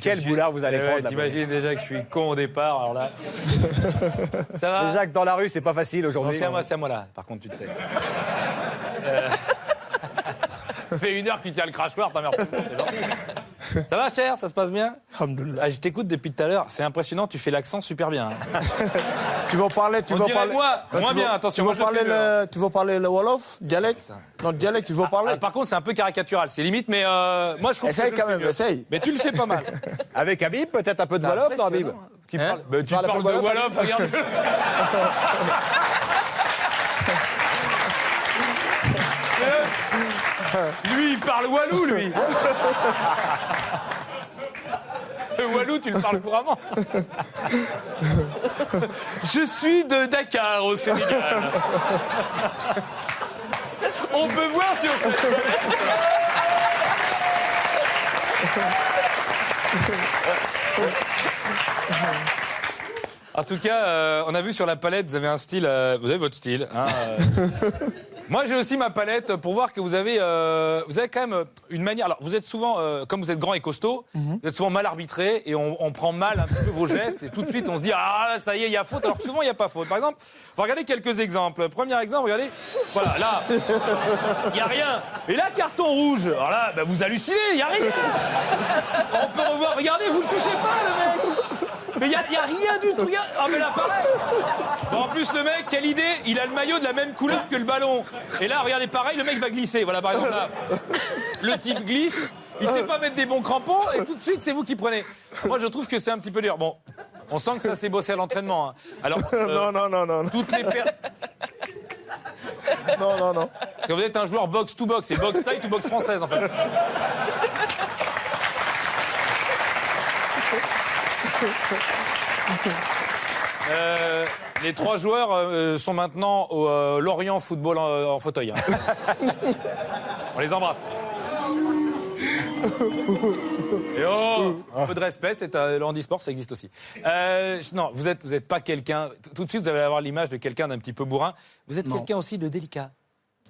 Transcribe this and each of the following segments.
Quel boulard vous allez prendre. T'imagines déjà que je suis con au départ, alors là... Ça va? Déjà que dans la rue, c'est pas facile aujourd'hui. C'est à moi là. Par contre, tu te tais. Fait 1 heure que tu tiens le crachoir, ta mère. Ça va, cher? Ça se passe bien? Alhamdoulilah. Je t'écoute depuis tout à l'heure. C'est impressionnant, tu fais l'accent super bien. Tu veux parler, moi, moins bien, attention. Tu veux parler le Wolof, dialecte? Non, dialecte, tu veux parler? Par contre, c'est un peu caricatural, c'est limite, mais moi je trouve essaye que quand même, essaye. Mais tu le fais pas mal. Avec Habib, peut-être un peu de Wolof, non, Habib? Tu parles de Wolof, regarde. Lui, il parle Walou, lui. Le Walou, tu le parles couramment. Je suis de Dakar, au Sénégal. On peut voir sur cette En tout cas, on a vu sur la palette, vous avez un style, vous avez votre style. Hein, Moi, j'ai aussi ma palette pour voir que vous avez quand même une manière. Alors, vous êtes souvent, comme vous êtes grand et costaud, vous êtes souvent mal arbitré et on prend mal un peu vos gestes et tout de suite on se dit ah ça y est, il y a faute. Alors que souvent il n'y a pas faute. Par exemple, faut regarder quelques exemples. Premier exemple, regardez, voilà, là, il y a rien. Et là, carton rouge. Alors là, bah, vous hallucinez, il y a rien. On peut revoir. Regardez, vous le touchez pas, le mec. Mais il y a rien du tout. Ah mais là, pareil. Bon, en plus, le mec, quelle idée, il a le maillot de la même couleur que le ballon. Et là, regardez, pareil, le mec va glisser. Voilà, par exemple, là, le type glisse, il sait pas mettre des bons crampons, et tout de suite, c'est vous qui prenez. Moi, je trouve que c'est un petit peu dur. Bon, on sent que ça s'est bossé à l'entraînement. Hein. Alors, non. Toutes les Non. Parce que vous êtes un joueur box-to-box, c'est box taille ou box française, en fait. Les 3 joueurs sont maintenant au Lorient Football en fauteuil. Hein. On les embrasse. Et un peu de respect, le handisport, ça existe aussi. Non, vous êtes pas quelqu'un... Tout de suite, vous allez avoir l'image de quelqu'un d'un petit peu bourrin. Vous êtes quelqu'un aussi de délicat.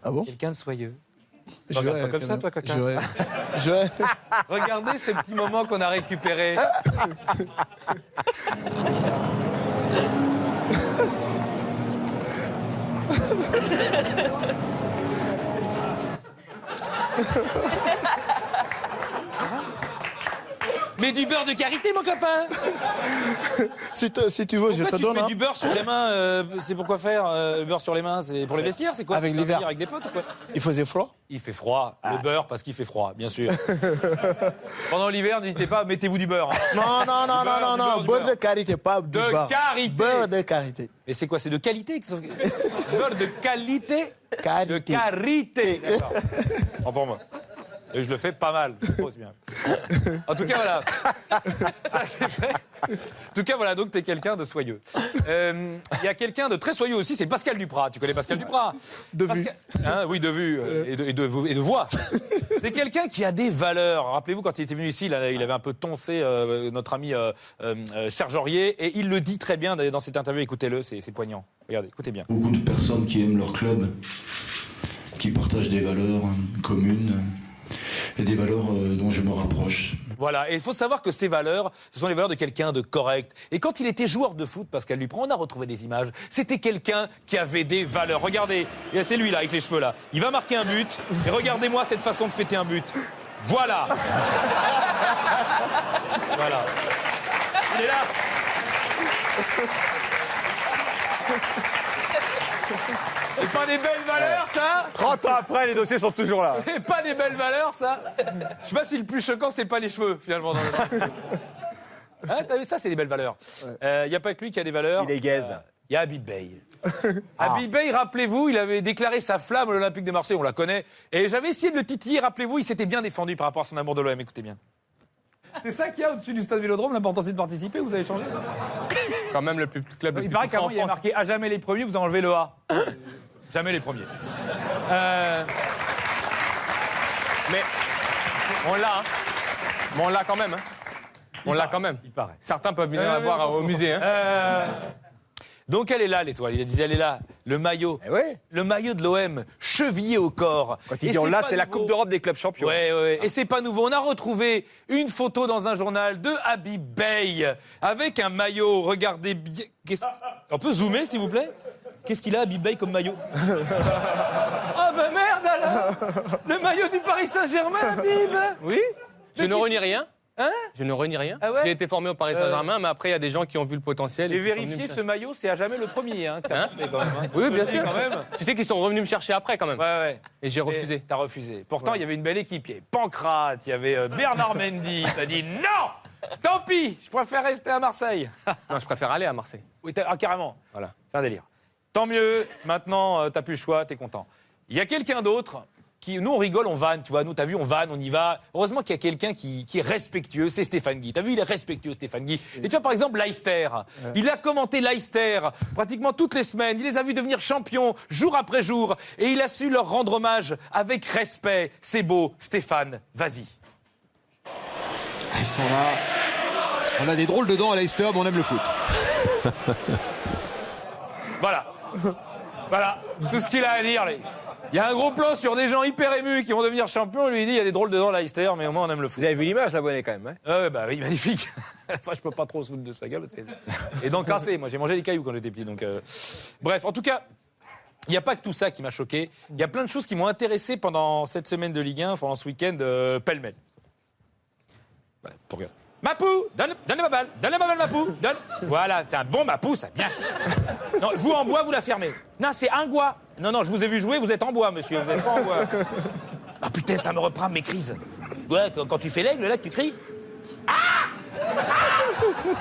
Ah bon? Quelqu'un de soyeux. Tu regardes pas comme ça, toi, Coquin? Regardez ces petits moments qu'on a récupérés. Mais du beurre de karité, mon copain. Si tu veux, je te donne. Tu mets du beurre sur les mains, c'est pour quoi faire? Le beurre sur les mains, c'est pour les vestiaires, c'est quoi? Avec l'hiver. Avec des potes ou quoi? Il faisait froid? Il fait froid. Le beurre, parce qu'il fait froid, bien sûr. Pendant l'hiver, n'hésitez pas, mettez-vous du beurre. Hein. Non. Beurre de karité, pas du beurre. De karité. Beurre de karité. Mais c'est quoi? C'est de qualité? Beurre de qualité? Karité. De karité. D'accord. Enfin, moi. Et je le fais pas mal, je suppose bien. En tout cas, voilà. Ça, c'est fait. En tout cas, voilà, donc t'es quelqu'un de soyeux. Il y a quelqu'un de très soyeux aussi, c'est Pascal Duprat. Tu connais Pascal Duprat? De vue. Hein, oui, de vue et de voix. C'est quelqu'un qui a des valeurs. Rappelez-vous, quand il était venu ici, il avait un peu toncé notre ami Serge Aurier, et il le dit très bien dans cette interview. Écoutez-le, c'est poignant. Regardez, écoutez bien. Beaucoup de personnes qui aiment leur club, qui partagent des valeurs communes. Et des valeurs dont je me rapproche. Voilà, et il faut savoir que ces valeurs, ce sont les valeurs de quelqu'un de correct. Et quand il était joueur de foot, Pascal Duprat, on a retrouvé des images, c'était quelqu'un qui avait des valeurs. Regardez, c'est lui là, avec les cheveux là. Il va marquer un but, et regardez-moi cette façon de fêter un but. Voilà. Voilà. Il est là. C'est pas des belles valeurs, ça? 30 ans après, les dossiers sont toujours là. C'est pas des belles valeurs, ça? Je sais pas si le plus choquant, c'est pas les cheveux, finalement. Dans le... Hein, t'as vu ça, c'est des belles valeurs. Y a pas que lui qui a des valeurs. Il est gaze. Il y a Habib Bey. Habib Bey, rappelez-vous, il avait déclaré sa flamme à l'Olympique de Marseille, on la connaît. Et j'avais essayé de le titiller, rappelez-vous, il s'était bien défendu par rapport à son amour de l'OM. Écoutez bien. C'est ça qu'il y a au-dessus du stade Vélodrome, l'important c'est de participer, vous avez changé? Quand même le plus club. Il paraît qu'avant il y a marqué à jamais les premiers, vous avez enlevé le A. Jamais les premiers. Mais on l'a, hein. Mais on l'a quand même, hein. On l'a quand même. Il paraît. Certains peuvent venir la voir au musée, hein. Donc elle est là, l'étoile. Il disait, elle est là. Le maillot. Eh oui. Le maillot de l'OM, chevillé au corps. Quand ils disent on l'a, c'est la nouveau. Coupe d'Europe des clubs champions. Ouais. Et c'est pas nouveau. On a retrouvé une photo dans un journal de Habib Bey avec un maillot. Regardez bien. On peut zoomer, s'il vous plaît? Qu'est-ce qu'il a, Habib Bey, comme maillot? Ah ben merde alors! Le maillot du Paris Saint-Germain, Habib! Oui. Je ne renie rien. Hein? Je ne renie rien. Ah ouais? J'ai été formé au Paris Saint-Germain, mais après, il y a des gens qui ont vu le potentiel. J'ai et qui sont venus vérifié me ce maillot, c'est à jamais le premier. Hein, Hein quand même, hein. Oui, bien Je te sûr. dis quand même. Tu sais qu'ils sont revenus me chercher après, quand même. Ouais. Et j'ai refusé. T'as refusé. Pourtant, il y avait une belle équipe. Il y avait Pancrate, il y avait Bernard Mendy. T'as dit non! Tant pis, je préfère rester à Marseille. Non, je préfère aller à Marseille. Oui, carrément. Voilà. C'est un délire. Tant mieux, maintenant, t'as plus le choix, t'es content. Il y a quelqu'un d'autre qui... Nous, on rigole, on vanne, tu vois. Nous, t'as vu, on vanne, on y va. Heureusement qu'il y a quelqu'un qui est respectueux, c'est Stéphane Guy. T'as vu, il est respectueux, Stéphane Guy. Et tu vois, par exemple, Leicester. Il a commenté Leicester pratiquement toutes les semaines. Il les a vus devenir champions, jour après jour. Et il a su leur rendre hommage avec respect. C'est beau. Stéphane, vas-y. Ils sont là. On a des drôles de dents à Leicester, mais on aime le foot. Voilà, tout ce qu'il a à dire. Il y a un gros plan sur des gens hyper émus qui vont devenir champions. Lui, il dit, il y a des drôles de dents Leicester, mais au moins on aime le foot. Vous avez vu l'image, l'abonné, quand même. Hein. Ouais, bah oui, magnifique. Enfin, je peux pas trop se foutre de sa gueule. Et dents cassées. Moi, j'ai mangé des cailloux quand j'étais petit. Donc, bref, en tout cas, il n'y a pas que tout ça qui m'a choqué. Il y a plein de choses qui m'ont intéressé pendant cette semaine de Ligue 1, pendant ce week-end, pêle-mêle. Voilà, pour regarder. Mapou, donne ma balle, Mapou, donne. Voilà, c'est un bon Mapou, ça, bien. Non, vous en bois, vous la fermez. Non, c'est un bois. Non, je vous ai vu jouer, vous êtes en bois, monsieur, vous êtes pas en bois. Ah putain, ça me reprend mes crises. Ouais, quand tu fais l'aigle, là, que tu cries.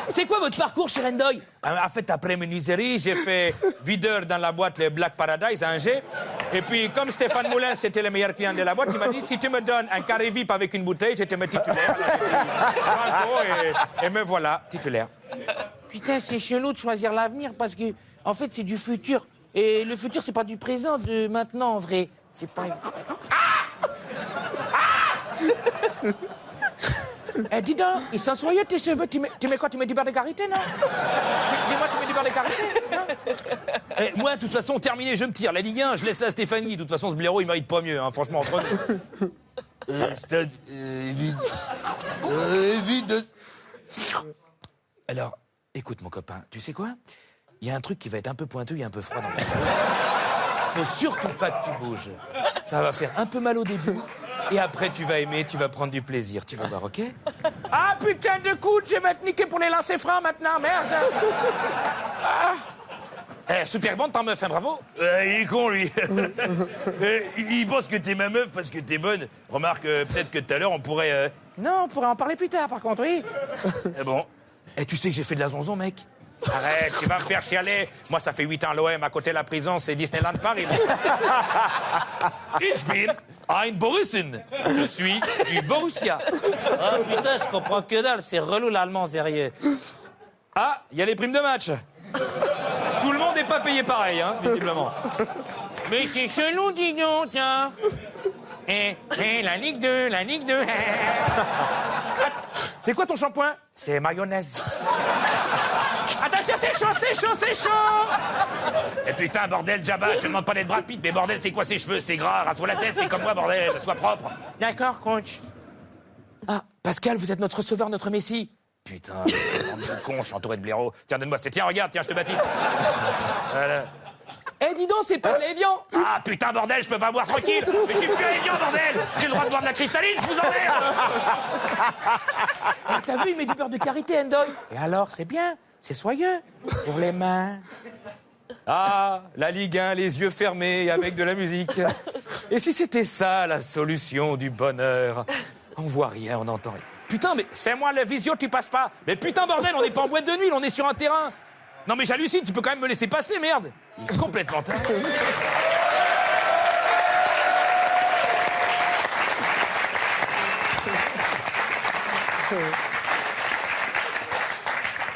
C'est quoi votre parcours chez Rendoy? En fait, après menuiserie, j'ai fait videur dans la boîte le Black Paradise à Angers. Et puis, comme Stéphane Moulin, c'était le meilleur client de la boîte, il m'a dit, si tu me donnes un carré VIP avec une bouteille, je te mets titulaire. Et me voilà, titulaire. Putain, c'est chelou de choisir l'avenir parce que, en fait, c'est du futur. Et le futur, c'est pas du présent, de maintenant, en vrai. C'est pas... Eh, dis donc, ils sont soyeux tes cheveux. Tu mets quoi? Tu mets du beurre de karité, non? Dis-moi, tu mets du beurre de karité, non? Eh, moi, de toute façon, terminé, je me tire. La Ligue 1, je laisse ça à Stéphane Guy. De toute façon, ce blaireau, il mérite pas mieux, hein, franchement, entre nous. Stade vide. Alors, écoute, mon copain, tu sais quoi? Il y a un truc qui va être un peu pointeux et un peu froid dans le faut surtout pas que tu bouges. Ça va faire un peu mal au début. Et après, tu vas aimer, tu vas prendre du plaisir. Tu vas voir, ok? Ah, putain de coude, je vais te niquer pour les lancers francs maintenant, merde! Ah. Super bonne, ta meuf, hein, bravo! Il est con, lui. Il pense que t'es ma meuf parce que t'es bonne. Remarque, peut-être que tout à l'heure, on pourrait... Non, on pourrait en parler plus tard, par contre, oui. Bon. Tu sais que j'ai fait de la zonzon, mec? Arrête, tu vas me faire chialer. Moi, ça fait 8 ans l'OM, à côté de la prison, c'est Disneyland Paris. Ich bin ein Borussen. Je suis du Borussia. Ah, putain, je comprends que dalle. C'est relou, l'allemand, sérieux. Ah, il y a les primes de match. Tout le monde n'est pas payé pareil, hein, visiblement. Mais c'est chelou, dis donc, tiens. La Ligue 2, la Ligue 2. C'est quoi ton shampoing? C'est mayonnaise. Attention, c'est chaud, c'est chaud, c'est chaud. Et putain, bordel, Jabba, je te demande pas d'être Brad Pitt, mais bordel, c'est quoi ces cheveux? C'est gras, rase-toi la tête, c'est comme moi, bordel, sois propre. D'accord, coach. Ah, Pascal, vous êtes notre sauveur, notre messie. Putain, bande de con, je suis entouré de blaireaux. Tiens, donne-moi, tiens, regarde, tiens, je te baptise. Voilà. Eh, dis donc, c'est pour l'Évian. Ah, putain, bordel, je peux pas boire tranquille. Mais je suis plus à Evian, bordel. J'ai le droit de boire de la cristalline, je vous emmerde. Ah, t'as vu, il met du beurre de karité, Endoy. Et alors, c'est bien, c'est soyeux. Pour les mains. Ah, la Ligue 1, les yeux fermés, avec de la musique. Et si c'était ça, la solution du bonheur? On voit rien, on entend rien. Putain, mais c'est moi le visio, tu passes pas. Mais putain, bordel, on n'est pas en boîte de nuit, on est sur un terrain. Non mais j'hallucine, tu peux quand même me laisser passer, merde. Il est complètement taré.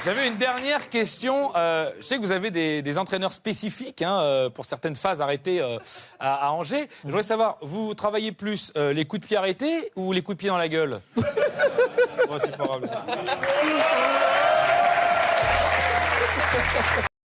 J'avais une dernière question. Je sais que vous avez des entraîneurs spécifiques hein, pour certaines phases arrêtées à Angers. Je voudrais savoir, vous travaillez plus les coups de pied arrêtés ou les coups de pied dans la gueule? Ouais, c'est pas grave.